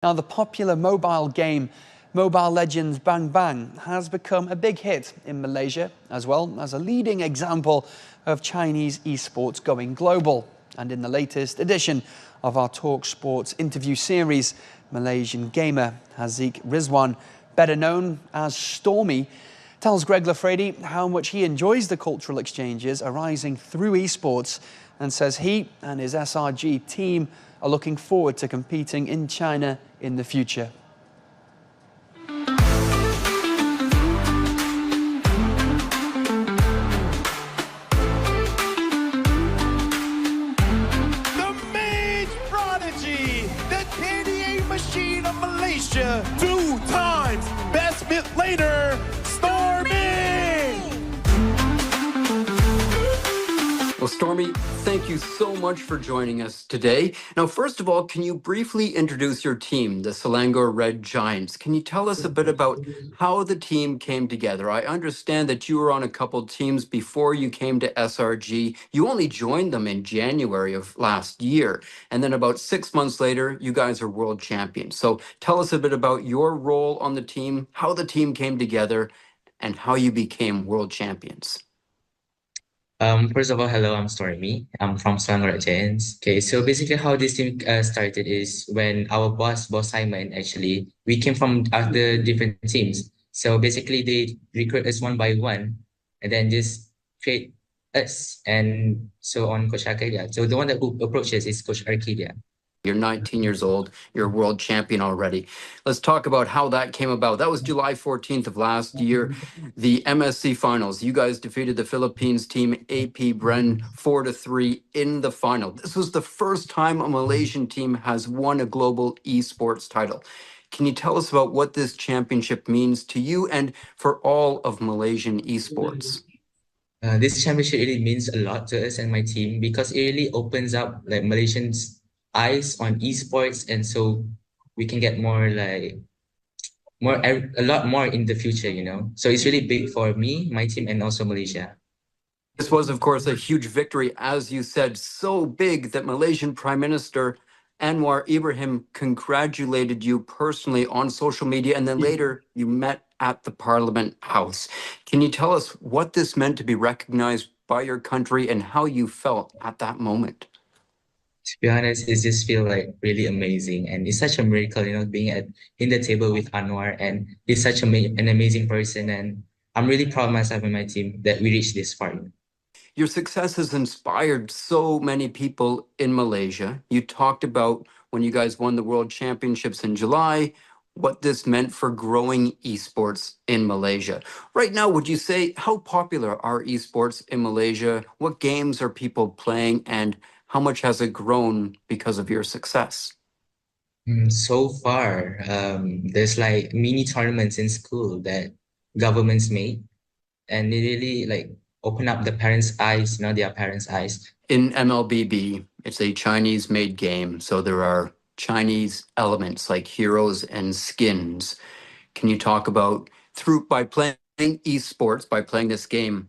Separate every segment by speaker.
Speaker 1: Now, the popular mobile game Mobile Legends Bang Bang has become a big hit in Malaysia, as well as a leading example of Chinese esports going global. And in the latest edition of our Talk Sports interview series, Malaysian gamer Hazziq Rizwan, better known as Stormie, tells Greg Laffradi how much he enjoys the cultural exchanges arising through esports and says he and his SRG team are looking forward to competing in China in the future.
Speaker 2: Machine of Malaysia, 2 times best mid laner, Stormie!
Speaker 3: Well, Stormie, thank you so much for joining us today. Now, first of all, can you briefly introduce your team, the Selangor Red Giants? Can you tell us a bit about how the team came together? I understand that you were on a couple teams before you came to SRG. You only joined them in January of last year. And then about 6 months later, you guys are world champions. So tell us a bit about your role on the team, how the team came together, and how you became world champions.
Speaker 4: First of all, hello, I'm Stormie. I'm from Selangor Giants. Okay, so basically how this team started is when our boss Simon, actually, we came from other different teams. So basically they recruit us one by one and then just create us. And so on Coach Arcadia. So the one that who approaches is Coach Arcadia.
Speaker 3: You're 19 years old. You're a world champion already. Let's talk about how that came about. That was July 14th of last year, the MSC finals. You guys defeated the Philippines team AP Bren 4-3 in the final. This was the first time a Malaysian team has won a global esports title. Can you tell us about what this championship means to you and for all of Malaysian esports?
Speaker 4: This championship really means a lot to us and my team because it really opens up like Malaysians' eyes on esports, and so we can get a lot more in the future, you know. So it's really big for me, my team, and also Malaysia.
Speaker 3: This was, of course, a huge victory, as you said, so big that Malaysian Prime Minister Anwar Ibrahim congratulated you personally on social media, and then later you met at the Parliament House. Can you tell us what this meant to be recognized by your country and how you felt at that moment?
Speaker 4: To be honest, it just feel like really amazing, and it's such a miracle, you know, being in the table with Anwar, and he's such an amazing person, and I'm really proud of myself and my team that we reached this far.
Speaker 3: Your success has inspired so many people in Malaysia. You talked about when you guys won the World Championships in July, what this meant for growing esports in Malaysia. Right now, would you say, how popular are esports in Malaysia? What games are people playing, and how much has it grown because of your success?
Speaker 4: So far, there's like mini tournaments in school that governments make, and they really like open up the parents' eyes, you know, their parents' eyes.
Speaker 3: In MLBB, it's a Chinese-made game, so there are Chinese elements like heroes and skins. Can you talk about, by playing esports, by playing this game,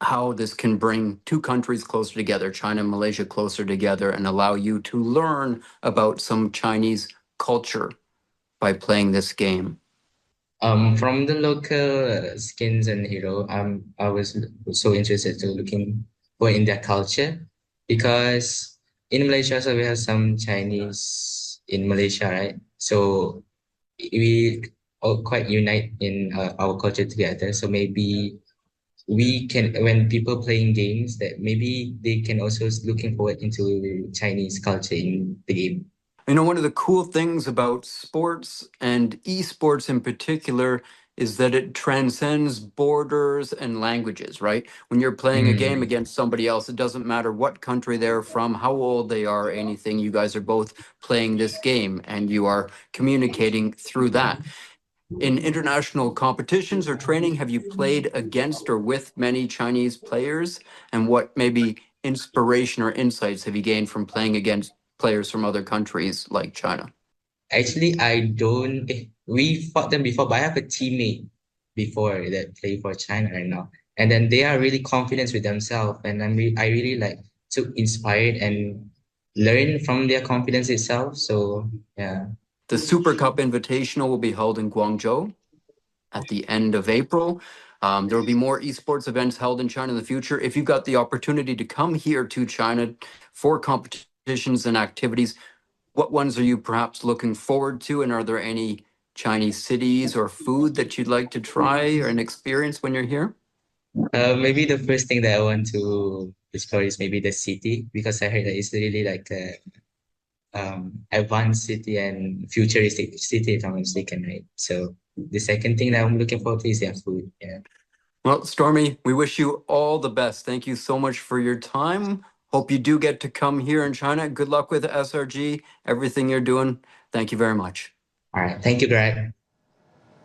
Speaker 3: how this can bring two countries closer together, China and Malaysia closer together, and allow you to learn about some Chinese culture by playing this game?
Speaker 4: From the local skins and hero, I was so interested to looking for in their culture, because in Malaysia, so we have some Chinese in Malaysia, right? So we all quite unite in our culture together. So maybe we can, when people playing games, that maybe they can also looking forward into Chinese culture in the game.
Speaker 3: You know, one of the cool things about sports and esports in particular is that it transcends borders and languages, right? When you're playing a game against somebody else, it doesn't matter what country they're from, how old they are, anything. You guys are both playing this game and you are communicating through that. In international competitions or training, have you played against or with many Chinese players? And what maybe inspiration or insights have you gained from playing against players from other countries like China?
Speaker 4: Actually, I don't. We fought them before, but I have a teammate before that play for China right now, and then they are really confident with themselves, and I really like to inspire and learn from their confidence itself. So yeah.
Speaker 3: The Super Cup Invitational will be held in Guangzhou at the end of April. There will be more esports events held in China in the future. If you've got the opportunity to come here to China for competitions and activities, what ones are you perhaps looking forward to? And are there any Chinese cities or food that you'd like to try and experience when you're here?
Speaker 4: Maybe the first thing that I want to explore is maybe the city, because I heard that it's really like a advanced city and futuristic city, if I'm not mistaken, right? So the second thing that I'm looking forward to is their food. Yeah.
Speaker 3: Well, Stormie, we wish you all the best. Thank you so much for your time. Hope you do get to come here in China. Good luck with SRG, everything you're doing. Thank you very much.
Speaker 4: All right. Thank you, Greg.